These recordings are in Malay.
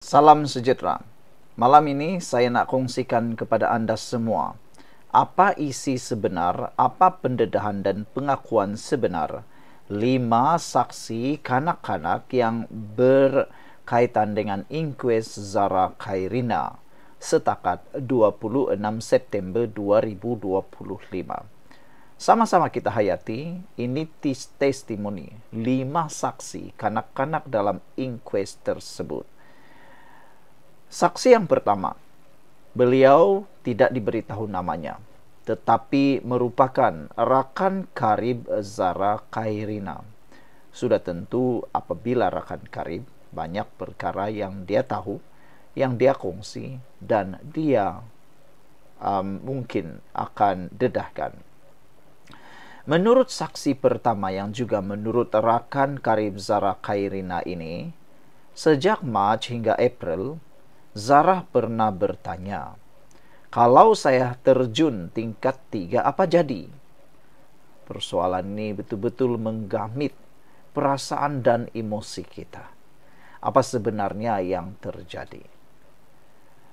Salam sejahtera. Malam ini saya nak kongsikan kepada anda semua apa isi sebenar, apa pendedahan dan pengakuan sebenar 5 saksi kanak-kanak yang berkaitan dengan inkues Zara Khairina setakat 26 September 2025. Sama-sama kita hayati, ini testimoni 5 saksi kanak-kanak dalam inkues tersebut. Saksi yang pertama, beliau tidak diberitahu namanya, tetapi merupakan rakan karib Zara Khairina. Sudah tentu apabila rakan karib, banyak perkara yang dia tahu, yang dia kongsi, dan dia mungkin akan dedahkan. Menurut saksi pertama yang juga menurut rakan karib Zara Khairina ini, sejak Mac hingga April, Zara pernah bertanya, "Kalau saya terjun tingkat 3, apa jadi?" Persoalan ini betul-betul menggamit perasaan dan emosi kita. Apa sebenarnya yang terjadi?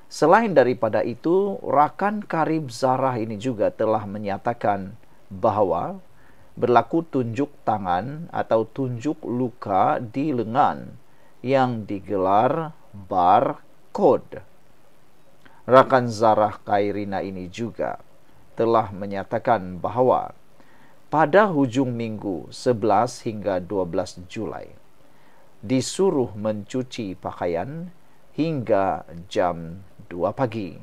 Selain daripada itu, rakan karib Zara ini juga telah menyatakan bahwa berlaku tunjuk tangan atau tunjuk luka di lengan yang digelar barcode. Rakan Zara Khairina ini juga telah menyatakan bahwa pada hujung minggu 11 hingga 12 Julai disuruh mencuci pakaian hingga jam 2 pagi,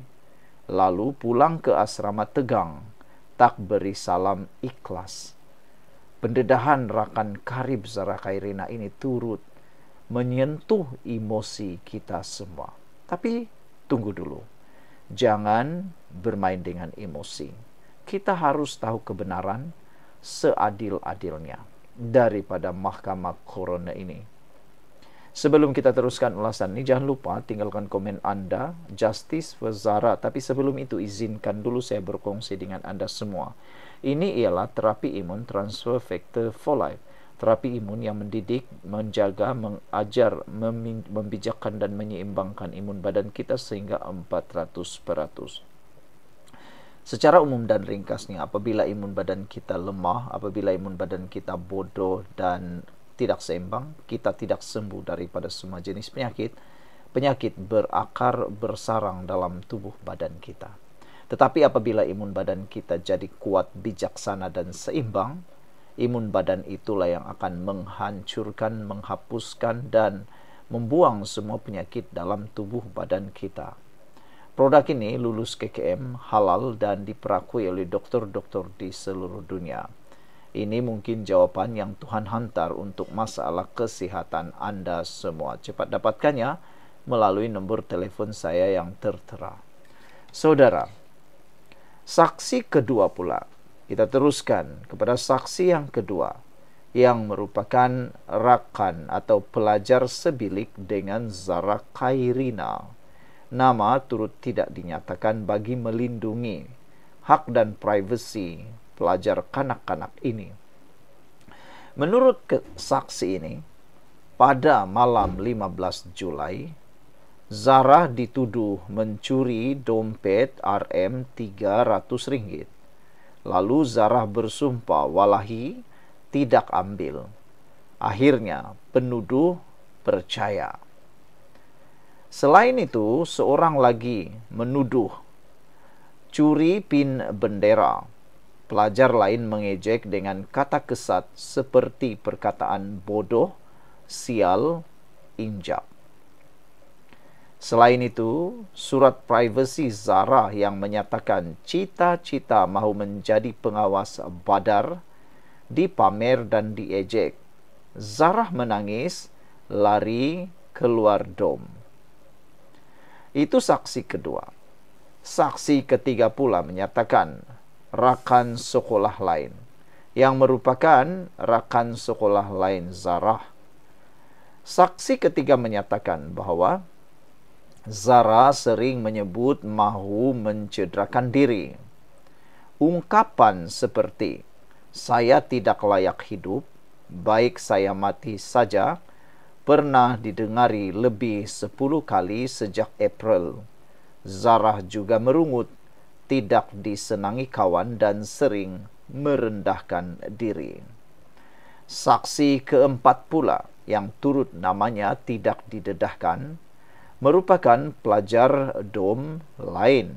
lalu pulang ke asrama Tegang, tak beri salam ikhlas. Pendedahan rakan karib Zara Khairina ini turut menyentuh emosi kita semua. Tapi tunggu dulu, jangan bermain dengan emosi. Kita harus tahu kebenaran seadil-adilnya daripada mahkamah corona ini. Sebelum kita teruskan ulasan ini, jangan lupa tinggalkan komen anda, Justice for Zara. Tapi sebelum itu, izinkan dulu saya berkongsi dengan anda semua. Ini ialah terapi imun transfer factor for life. Terapi imun yang mendidik, menjaga, mengajar, membijakkan dan menyeimbangkan imun badan kita sehingga 400%. Secara umum dan ringkasnya, apabila imun badan kita lemah, apabila imun badan kita bodoh dan tidak seimbang, kita tidak sembuh daripada semua jenis penyakit. Penyakit berakar bersarang dalam tubuh badan kita. Tetapi apabila imun badan kita jadi kuat, bijaksana dan seimbang, imun badan itulah yang akan menghancurkan, menghapuskan dan membuang semua penyakit dalam tubuh badan kita. Produk ini lulus KKM, halal dan diperakui oleh dokter-dokter di seluruh dunia. Ini mungkin jawaban yang Tuhan hantar untuk masalah kesehatan anda semua. Cepat dapatkannya melalui nombor telepon saya yang tertera. Saudara, saksi kedua pula. Kita teruskan kepada saksi yang kedua, yang merupakan rakan atau pelajar sebilik dengan Zara Khairina. Nama turut tidak dinyatakan bagi melindungi hak dan privasi pelajar kanak-kanak ini. Menurut saksi ini, pada malam 15 Julai, Zara dituduh mencuri dompet Rp300. Lalu Zara bersumpah wallahi tidak ambil. Akhirnya penuduh percaya. Selain itu, seorang lagi menuduh curi pin bendera. Pelajar lain mengejek dengan kata kesat seperti perkataan bodoh, sial, injak. Selain itu, surat privasi Zara yang menyatakan cita-cita mahu menjadi pengawas Badar dipamer dan diejek. Zara menangis, lari keluar dom. Itu saksi kedua. Saksi ketiga pula menyatakan rakan sekolah lain, yang merupakan rakan sekolah lain Zara. Saksi ketiga menyatakan bahwa Zara sering menyebut mahu mencederakan diri. Ungkapan seperti, "Saya tidak layak hidup, baik saya mati saja," pernah didengari lebih 10 kali sejak April. Zarah juga merungut, tidak disenangi kawan dan sering merendahkan diri. Saksi keempat pula yang turut namanya tidak didedahkan merupakan pelajar DOM lain.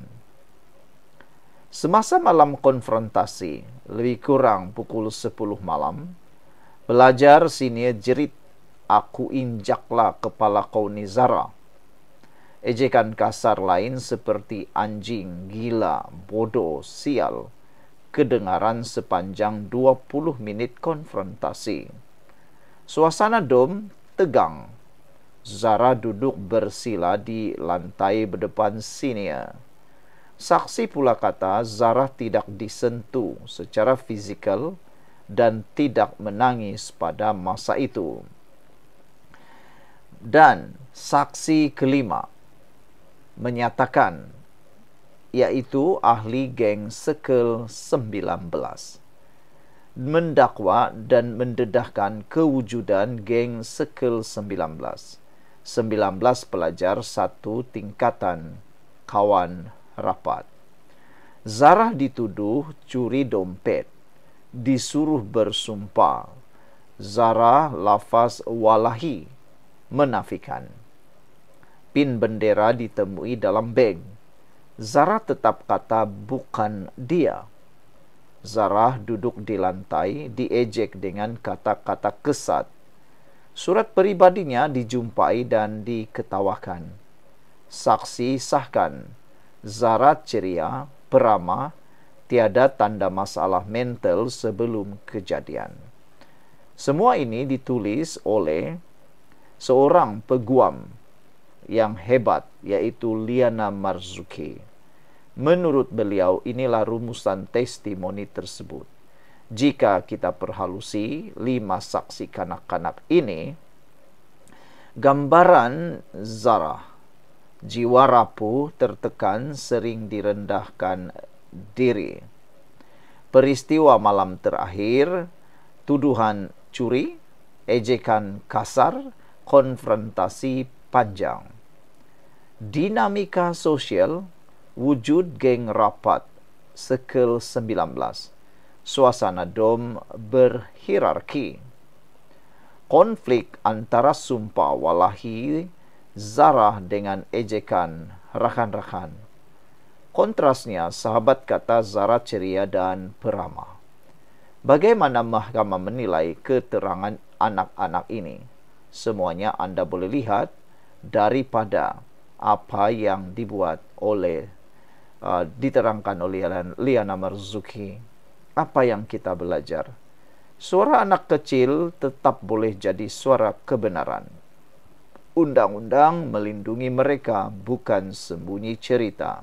Semasa malam konfrontasi, lebih kurang pukul 10 malam, pelajar senior jerit, "Aku injaklah kepala kau ni Zara." Ejekan kasar lain seperti anjing, gila, bodoh, sial kedengaran sepanjang 20 menit konfrontasi. Suasana DOM tegang. Zara duduk bersila di lantai berdepan senior. Saksi pula kata Zara tidak disentuh secara fizikal dan tidak menangis pada masa itu. Dan saksi kelima menyatakan, yaitu ahli geng Circle 19, mendakwa dan mendedahkan kewujudan geng Circle 19 pelajar satu tingkatan kawan rapat. Zarah dituduh curi dompet, disuruh bersumpah. Zarah lafaz walahi, menafikan. Pin bendera ditemui dalam beg. Zarah tetap kata bukan dia. Zarah duduk di lantai, diejek dengan kata-kata kesat. Surat peribadinya dijumpai dan diketawakan. Saksi sahkan, Zarah ceria, peramah, tiada tanda masalah mental sebelum kejadian. Semua ini ditulis oleh seorang peguam yang hebat, yaitu Liana Marzuki. Menurut beliau, inilah rumusan testimoni tersebut. Jika kita perhalusi 5 saksi kanak-kanak ini, gambaran Zarah, jiwa rapuh, tertekan, sering direndahkan diri. Peristiwa malam terakhir, tuduhan curi, ejekan kasar, konfrontasi panjang. Dinamika sosial, wujud geng rapat, Circle 19, suasana DOM berhierarki. Konflik antara sumpah walahi Zarah dengan ejekan rakan-rakan. Kontrasnya, sahabat kata Zarah ceria dan peramah. Bagaimana mahkamah menilai keterangan anak-anak ini? Semuanya Anda boleh lihat daripada apa yang dibuat oleh diterangkan oleh Liana Marzuki. Apa yang kita belajar? Suara anak kecil tetap boleh jadi suara kebenaran. Undang-undang melindungi mereka, bukan sembunyi cerita.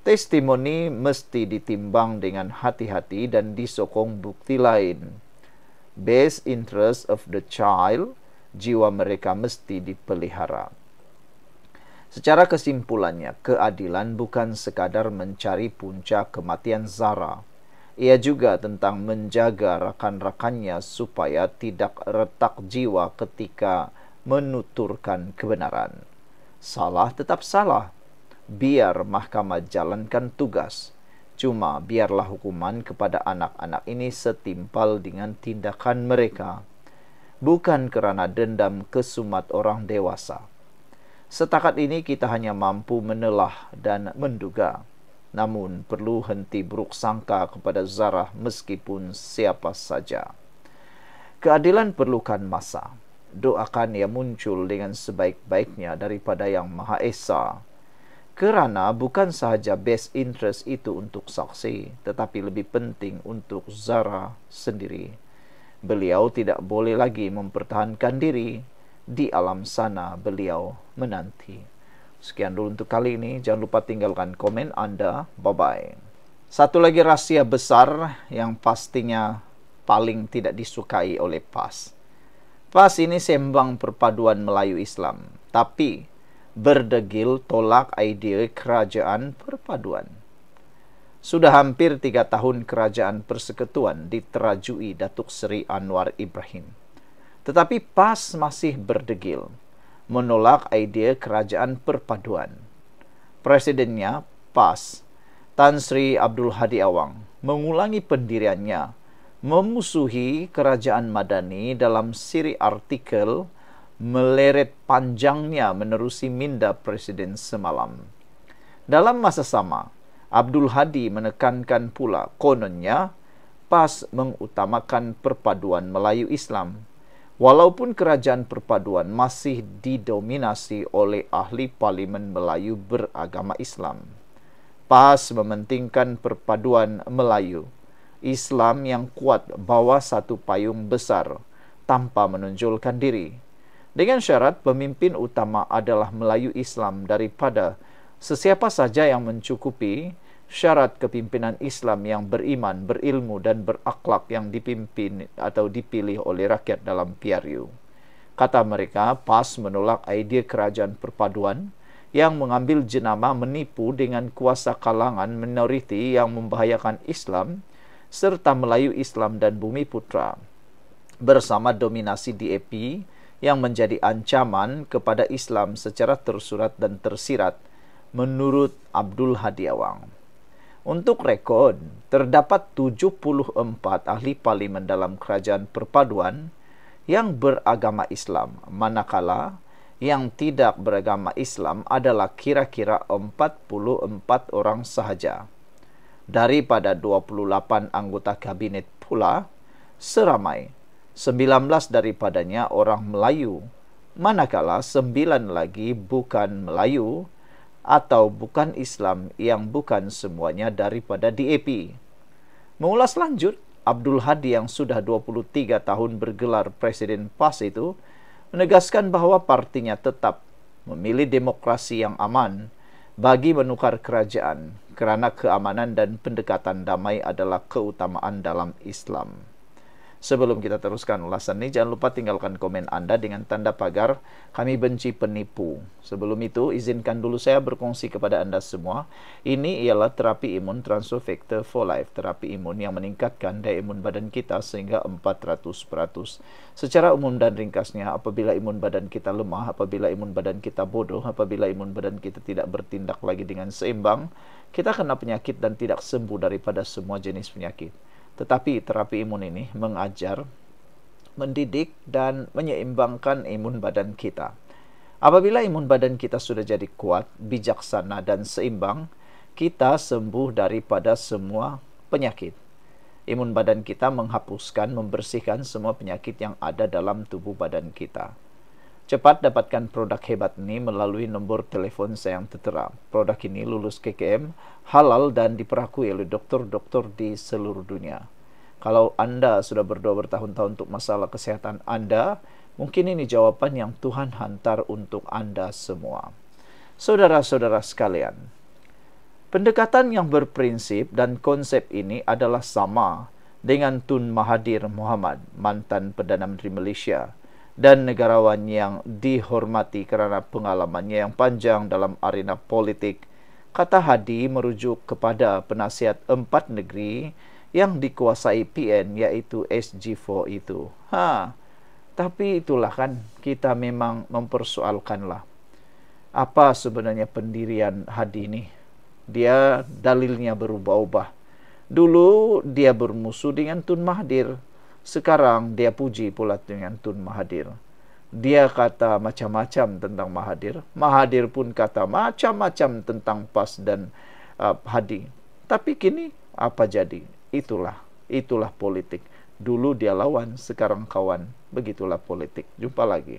Testimoni mesti ditimbang dengan hati-hati dan disokong bukti lain. Best interest of the child, jiwa mereka mesti dipelihara. Secara kesimpulannya, keadilan bukan sekadar mencari punca kematian Zara. Ia juga tentang menjaga rakan-rakannya supaya tidak retak jiwa ketika menuturkan kebenaran. Salah tetap salah. Biar mahkamah jalankan tugas. Cuma biarlah hukuman kepada anak-anak ini setimpal dengan tindakan mereka. Bukan kerana dendam kesumat orang dewasa. Setakat ini kita hanya mampu menelah dan menduga. Namun perlu henti buruk sangka kepada Zarah meskipun siapa saja. Keadilan perlukan masa. Doakan ia muncul dengan sebaik-baiknya daripada Yang Maha Esa. Kerana bukan sahaja best interest itu untuk saksi, tetapi lebih penting untuk Zarah sendiri. Beliau tidak boleh lagi mempertahankan diri. Di alam sana beliau menanti. Sekian dulu untuk kali ini. Jangan lupa tinggalkan komen Anda. Bye-bye. Satu lagi rahasia besar yang pastinya paling tidak disukai oleh PAS. PAS ini sembang perpaduan Melayu Islam, tapi berdegil tolak ide kerajaan perpaduan. Sudah hampir 3 tahun kerajaan persekutuan diterajui Datuk Seri Anwar Ibrahim. Tetapi PAS masih berdegil, menolak ide kerajaan perpaduan. Presidennya, PAS, Tan Sri Abdul Hadi Awang, mengulangi pendiriannya, memusuhi kerajaan Madani dalam siri artikel meleret panjangnya menerusi minda Presiden semalam. Dalam masa sama, Abdul Hadi menekankan pula kononnya PAS mengutamakan perpaduan Melayu Islam, walaupun kerajaan perpaduan masih didominasi oleh ahli parlimen Melayu beragama Islam. PAS mementingkan perpaduan Melayu Islam yang kuat bawah satu payung besar tanpa menonjolkan diri, dengan syarat pemimpin utama adalah Melayu Islam daripada sesiapa saja yang mencukupi syarat kepimpinan Islam yang beriman, berilmu dan berakhlak yang dipimpin atau dipilih oleh rakyat dalam PRU. Kata mereka, PAS menolak ide kerajaan perpaduan yang mengambil jenama menipu dengan kuasa kalangan minoriti yang membahayakan Islam serta Melayu Islam dan Bumi Putra bersama dominasi DAP yang menjadi ancaman kepada Islam secara tersurat dan tersirat menurut Abdul Hadi Awang. Untuk rekod, terdapat 74 ahli parlimen dalam kerajaan perpaduan yang beragama Islam, manakala yang tidak beragama Islam adalah kira-kira 44 orang sahaja. Daripada 28 anggota kabinet pula, seramai 19 daripadanya orang Melayu, manakala 9 lagi bukan Melayu atau bukan Islam yang bukan semuanya daripada DAP. Mengulas lanjut, Abdul Hadi yang sudah 23 tahun bergelar Presiden PAS itu menegaskan bahwa partinya tetap memilih demokrasi yang aman bagi menukar kerajaan kerana keamanan dan pendekatan damai adalah keutamaan dalam Islam. Sebelum kita teruskan ulasan ini, jangan lupa tinggalkan komen Anda dengan tanda pagar "Kami benci penipu". Sebelum itu, izinkan dulu saya berkongsi kepada Anda semua. Ini ialah terapi imun Transfer Factor for Life, terapi imun yang meningkatkan daya imun badan kita sehingga 400%. Secara umum dan ringkasnya, apabila imun badan kita lemah, apabila imun badan kita bodoh, apabila imun badan kita tidak bertindak lagi dengan seimbang, kita kena penyakit dan tidak sembuh daripada semua jenis penyakit. Tetapi terapi imun ini mengajar, mendidik dan menyeimbangkan imun badan kita. Apabila imun badan kita sudah jadi kuat, bijaksana dan seimbang, kita sembuh daripada semua penyakit. Imun badan kita menghapuskan, membersihkan semua penyakit yang ada dalam tubuh badan kita. Cepat dapatkan produk hebat ini melalui nombor telefon saya yang tertera. Produk ini lulus KKM, halal dan diperakui oleh dokter-dokter di seluruh dunia. Kalau Anda sudah berdoa bertahun-tahun untuk masalah kesehatan Anda, mungkin ini jawaban yang Tuhan hantar untuk Anda semua. Saudara-saudara sekalian, pendekatan yang berprinsip dan konsep ini adalah sama dengan Tun Mahathir Mohamad, mantan Perdana Menteri Malaysia, dan negarawan yang dihormati kerana pengalamannya yang panjang dalam arena politik. Kata Hadi merujuk kepada penasihat 4 negeri yang dikuasai PN, iaitu SG4 itu. Tapi itulah kan, kita memang mempersoalkanlah apa sebenarnya pendirian Hadi ini. Dia dalilnya berubah-ubah. Dulu dia bermusuh dengan Tun Mahathir, sekarang dia puji pula dengan Tun Mahathir. Dia kata macam-macam tentang Mahathir. Mahathir pun kata macam-macam tentang PAS dan Hadi. Tapi kini apa jadi? Itulah politik. Dulu dia lawan, sekarang kawan. Begitulah politik. Jumpa lagi.